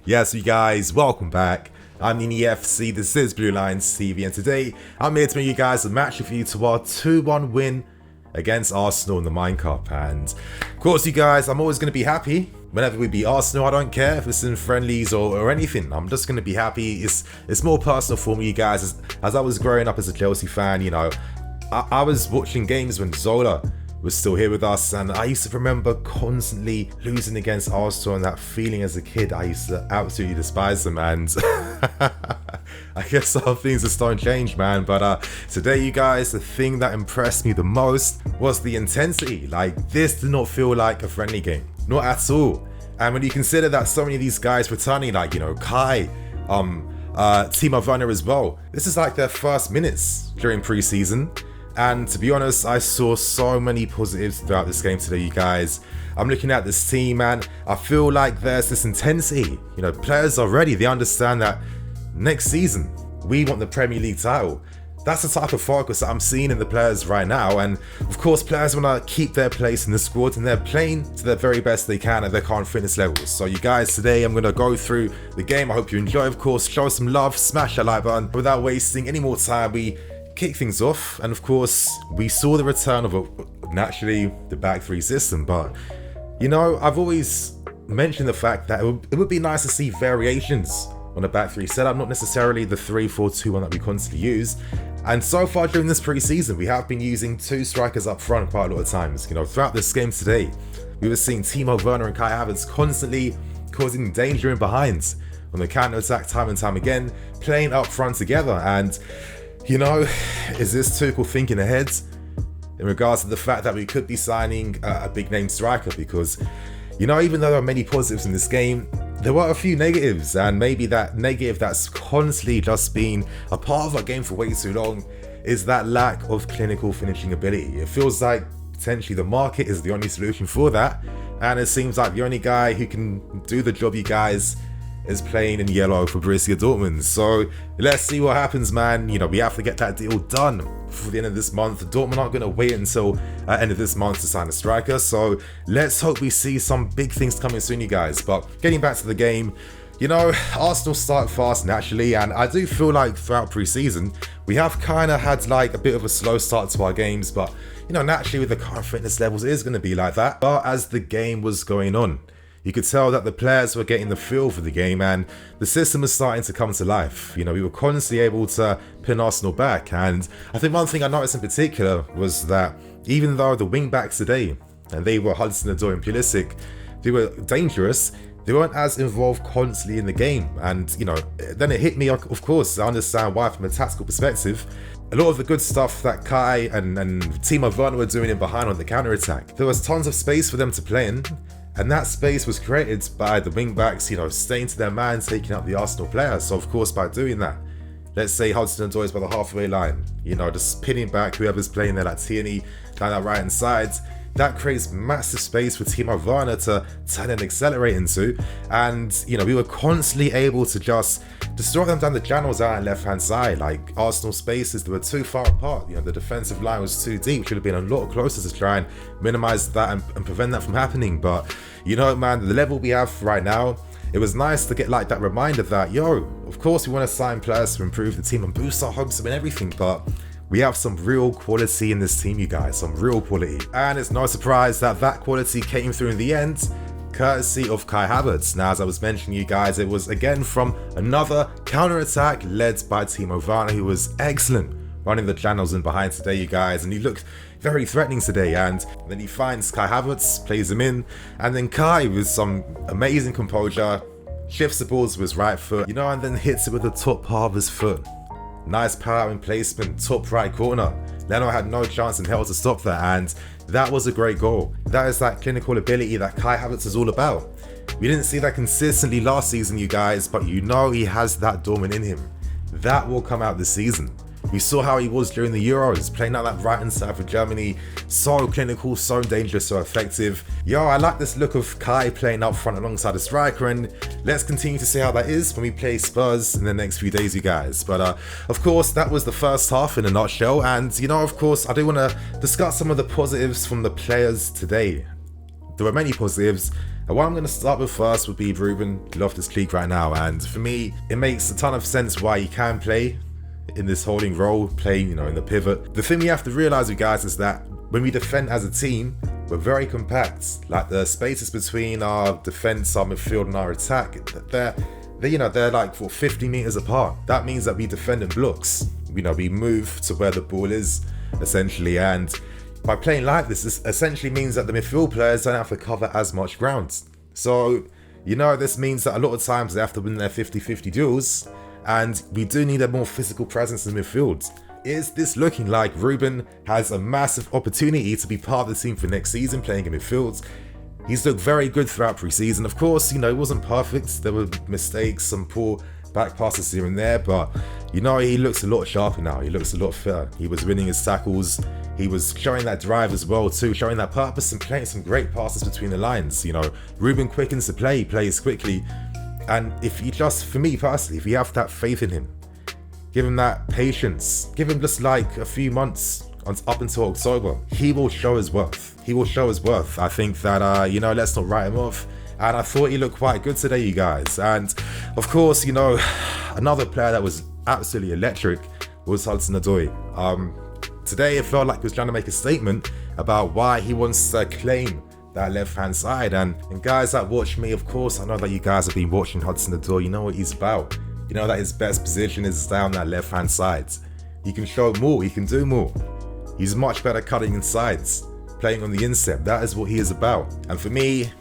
Yes, you guys, welcome back. I'm in EFC, this is Blue Lions TV, and today I'm here to bring you guys a match review to our 2-1 win against Arsenal in the Mind Cup. And of course, you guys, I'm always going to be happy whenever we beat Arsenal. I don't care if it's in friendlies or anything. I'm just going to be happy. It's more personal for me, you guys. As I was growing up as a Chelsea fan, you know, I was watching games when Zola was still here with us, and I used to remember constantly losing against Arsenal, and that feeling as a kid, I used to absolutely despise them. And I guess some things just don't change, man. But today, you guys, the thing that impressed me the most was the intensity. Like, this did not feel like a friendly game, not at all. And when you consider that so many of these guys returning, like, you know, Kai, Timo Werner as well, this is like their first minutes during pre-season. And to be honest, I saw so many positives throughout this game today, you guys. I'm looking at this team, and I feel like there's this intensity. You know, players are ready. They understand that next season, we want the Premier League title. That's the type of focus that I'm seeing in the players right now. And of course, players want to keep their place in the squad, and they're playing to their very best they can at their current fitness levels. So you guys, today I'm going to go through the game. I hope you enjoy, of course. Show some love, smash that like button. Without wasting any more time, we kick things off, and of course we saw the return of naturally the back three system. But you know, I've always mentioned the fact that it would be nice to see variations on a back three setup, not necessarily the 3-4-2-1 that we constantly use. And so far during this pre-season, we have been using two strikers up front quite a lot of times. You know, throughout this game today, we were seeing Timo Werner and Kai Havertz constantly causing danger in behind on the counter-attack time and time again, playing up front together. And you know, is this Tuchel thinking ahead in regards to the fact that we could be signing a big name striker? Because, you know, even though there are many positives in this game, there were a few negatives, and maybe that negative that's constantly just been a part of our game for way too long is that lack of clinical finishing ability. It feels like potentially the market is the only solution for that, and it seems like the only guy who can do the job, you guys, is playing in yellow for Borussia Dortmund. So let's see what happens, man. You know, we have to get that deal done before the end of this month. Dortmund aren't going to wait until end of this month to sign a striker. So let's hope we see some big things coming soon, you guys. But getting back to the game, you know, Arsenal start fast naturally, and I do feel like throughout pre-season we have kind of had like a bit of a slow start to our games. But you know, naturally with the current fitness levels, it is going to be like that. But as the game was going on, you could tell that the players were getting the feel for the game, and the system was starting to come to life. You know, we were constantly able to pin Arsenal back. And I think one thing I noticed in particular was that even though the wing backs today, and they were Hudson-Odoi and Pulisic, they were dangerous, they weren't as involved constantly in the game. And, you know, then it hit me, of course, I understand why from a tactical perspective. A lot of the good stuff that Kai and Timo Werner were doing in behind on the counter-attack, there was tons of space for them to play in. And that space was created by the wing-backs, you know, staying to their man, taking out the Arsenal players. So, of course, by doing that, let's say Hudson-Odoi is by the halfway line, you know, just pinning back whoever's playing there, like Tierney, down that right-hand side. That creates massive space for Timo Werner to turn and accelerate into. And, you know, we were constantly able to just destroy them down the channels out on the left-hand side. Like, Arsenal spaces, they were too far apart. You know, the defensive line was too deep. Should have been a lot closer to try and minimize that and prevent that from happening. But, you know, man, the level we have right now, it was nice to get like that reminder that, yo, of course we want to sign players to improve the team and boost our hopes and everything, but we have some real quality in this team, you guys, some real quality. And it's no surprise that that quality came through in the end, courtesy of Kai Havertz. Now, as I was mentioning, you guys, it was again from another counter-attack led by Timo Werner, who was excellent running the channels in behind today, you guys, and he looked very threatening today. And then he finds Kai Havertz, plays him in, and then Kai, with some amazing composure, shifts the ball to his right foot, you know, and then hits it with the top part of his foot. Nice power in placement, top right corner. Leno had no chance in hell to stop that, and that was a great goal. That is that clinical ability that Kai Havertz is all about. We didn't see that consistently last season, you guys, but you know he has that dormant in him. That will come out this season. We saw how he was during the Euros, playing out that right-hand side for Germany. So clinical, so dangerous, so effective. Yo, I like this look of Kai playing up front alongside a striker, and let's continue to see how that is when we play Spurs in the next few days, you guys. But of course, that was the first half in a nutshell. And, you know, of course, I do want to discuss some of the positives from the players today. There were many positives, And what I'm going to start with first would be Ruben Loftus-Cheek right now. And for me, it makes a ton of sense why he can play in this holding role, playing, in the pivot. The thing we have to realize, you guys, is that when we defend as a team, we're very compact. Like the spaces between our defense, our midfield, and our attack, they're like 50 meters apart. That means that we defend in blocks. We move to where the ball is, essentially. And by playing like this essentially means that the midfield players don't have to cover as much ground. So, this means that a lot of times they have to win their 50-50 duels, and we do need a more physical presence in midfield. Is this looking like Ruben has a massive opportunity to be part of the team for next season, playing in midfield? He's looked very good throughout pre-season. Of course, it wasn't perfect. There were mistakes, some poor back passes here and there, but he looks a lot sharper now. He looks a lot fitter. He was winning his tackles. He was showing that drive as well too, showing that purpose and playing some great passes between the lines. Ruben quickens the play, he plays quickly. And for me personally, if you have that faith in him, give him that patience, give him just like a few months up until October, he will show his worth. He will show his worth. I think that, let's not write him off. And I thought he looked quite good today, you guys. And of course, another player that was absolutely electric was Hudson-Odoi. Today it felt like he was trying to make a statement about why he wants to claim that left-hand side. And guys that watch me, of course, I know that you guys have been watching Hudson-Odoi. You know what he's about. You know that his best position is down that left-hand side. He can show more, he can do more. He's much better cutting insides, playing on the instep. That is what he is about. And for me,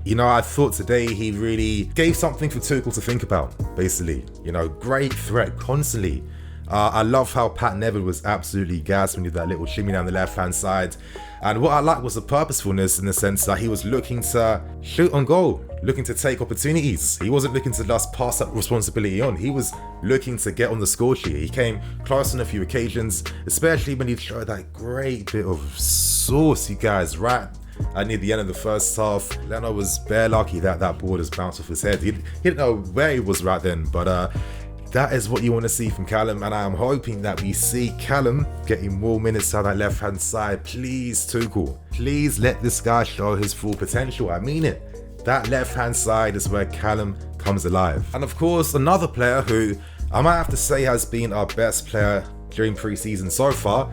I thought today he really gave something for Tuchel to think about, basically. Great threat constantly. I love how Pat Neville was absolutely gassed when he did that little shimmy down the left-hand side. And what I liked was the purposefulness, in the sense that he was looking to shoot on goal, looking to take opportunities. He wasn't looking to just pass that responsibility on. He was looking to get on the score sheet. He came close on a few occasions, especially when he showed that great bit of sauce, you guys, right near the end of the first half. Leno was bare lucky that ball just bounced off his head. He didn't know where he was right then, but that is what you want to see from Callum, and I am hoping that we see Callum getting more minutes on that left-hand side. Please, Tuchel, please let this guy show his full potential. I mean it. That left-hand side is where Callum comes alive. And of course, another player who I might have to say has been our best player during pre-season so far,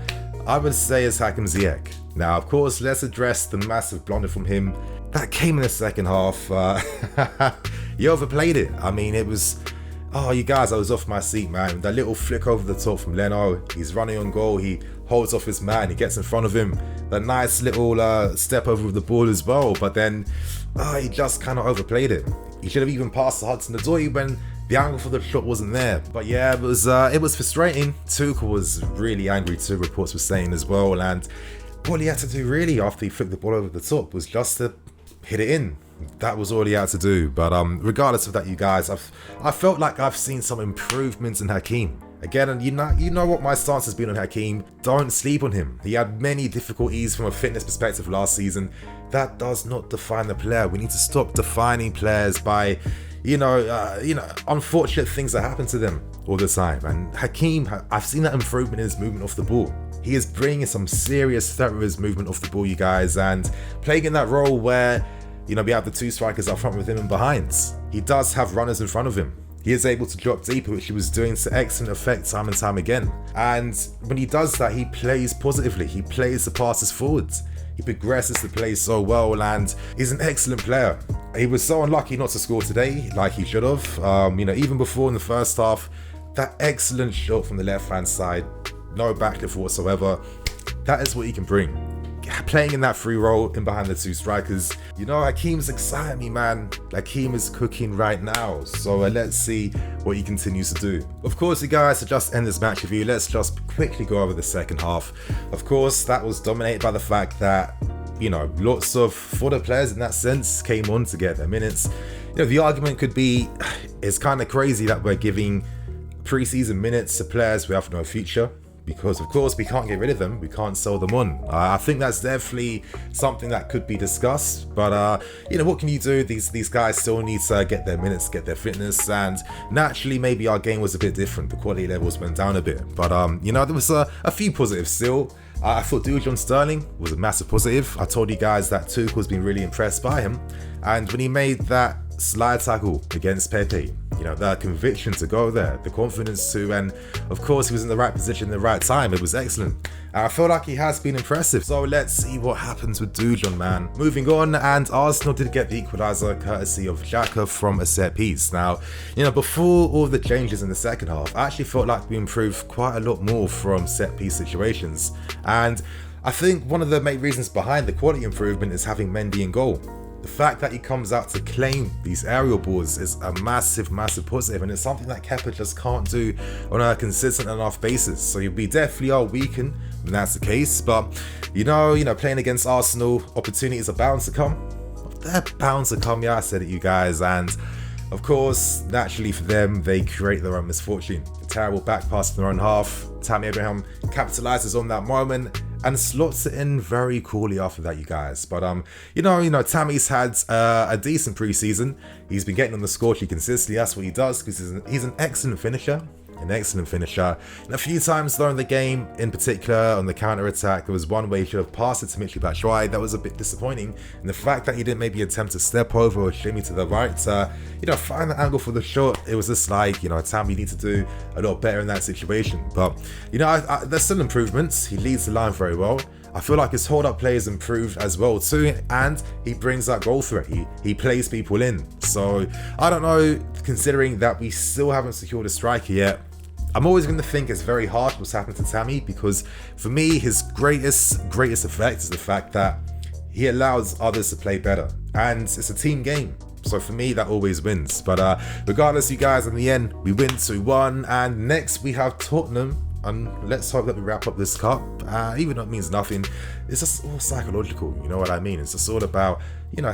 I would say is Hakim Ziyech. Now, of course, let's address the massive blunder from him that came in the second half. He overplayed it. I mean, it was... Oh, you guys, I was off my seat, man. That little flick over the top from Leno. He's running on goal. He holds off his man. He gets in front of him. That nice little step over with the ball as well. But then, he just kind of overplayed it. He should have even passed to Hudson-Odoi when the angle for the shot wasn't there. But yeah, it was frustrating. Tuchel was really angry too, reports were saying as well. And all he had to do really after he flicked the ball over the top was just to hit it in. That was all he had to do. But regardless of that, you guys, I felt like I've seen some improvements in Hakim. Again, and you know what my stance has been on Hakim. Don't sleep on him. He had many difficulties from a fitness perspective last season. That does not define the player. We need to stop defining players by, unfortunate things that happen to them all the time. And Hakim, I've seen that improvement in his movement off the ball. He is bringing some serious threat with his movement off the ball, you guys, and playing in that role where we have the two strikers up front with him and behind. He does have runners in front of him. He is able to drop deeper, which he was doing to excellent effect time and time again. And when he does that, he plays positively. He plays the passes forwards. He progresses the play so well, and he's an excellent player. He was so unlucky not to score today, like he should have. Even before in the first half, that excellent shot from the left-hand side, no backlift whatsoever. That is what he can bring. Playing in that free role in behind the two strikers. Hakim's exciting me, man. Hakim is cooking right now. So let's see what he continues to do. Of course, you guys, to just end this match review, let's just quickly go over the second half. Of course, that was dominated by the fact that, lots of fodder players in that sense came on to get their minutes. The argument could be, it's kind of crazy that we're giving pre-season minutes to players who have no future. Because, of course, we can't get rid of them. We can't sell them on. I think that's definitely something that could be discussed. But, what can you do? These guys still need to get their minutes, get their fitness. And naturally, maybe our game was a bit different. The quality levels went down a bit. But, there was a few positives still. I thought dujon Sterling was a massive positive. I told you guys that Tuchel's been really impressed by him, and when he made that slide tackle against Pepe, you know, the conviction to go there, the confidence to, and of course he was in the right position at the right time. It was excellent. I feel like he has been impressive. So let's see what happens with dujon, man. Moving on, and Arsenal did get the equaliser courtesy of Xhaka from a set piece. Now, you know, before all the changes in the second half, I actually felt like we improved quite a lot more from set piece situations. And I think one of the main reasons behind the quality improvement is having Mendy in goal. The fact that he comes out to claim these aerial balls is a massive positive, and it's something that Kepa just can't do on a consistent enough basis. So we definitely are weakened when that's the case. But you know, playing against Arsenal, opportunities are bound to come. They're bound to come, yeah, I said it, you guys. And of course, naturally for them, they create their own misfortune. A terrible back pass in their own half. Tammy Abraham capitalizes on that moment and slots it in very coolly after that, you guys. But you know, Tammy's had a decent preseason. He's been getting on the score sheet consistently. That's what he does, because he's an excellent finisher. And a few times though in the game, in particular on the counter-attack, there was one way he should have passed it to Mitchell Batshuayi. That was a bit disappointing. And the fact that he didn't maybe attempt to step over or shimmy to the right, find the angle for the shot, it was just like, Tammy needs to do a lot better in that situation. But, there's still improvements. He leads the line very well. I feel like his hold-up play has improved as well too, and he brings that goal threat. He plays people in. So, I don't know, considering that we still haven't secured a striker yet, I'm always going to think it's very hard what's happened to Tammy, because for me, his greatest effect is the fact that he allows others to play better. And it's a team game. So for me, that always wins. But regardless, you guys, in the end, we win 2-1. And next, we have Tottenham. And let's hope that we wrap up this cup. Even though it means nothing, it's just all psychological, you know what I mean? It's just all about,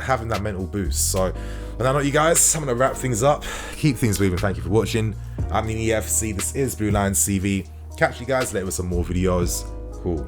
having that mental boost. So, on that note, you guys, I'm going to wrap things up. Keep things moving. Thank you for watching. I'm the EFC. This is Blue Lines TV. Catch you guys later with some more videos. Cool.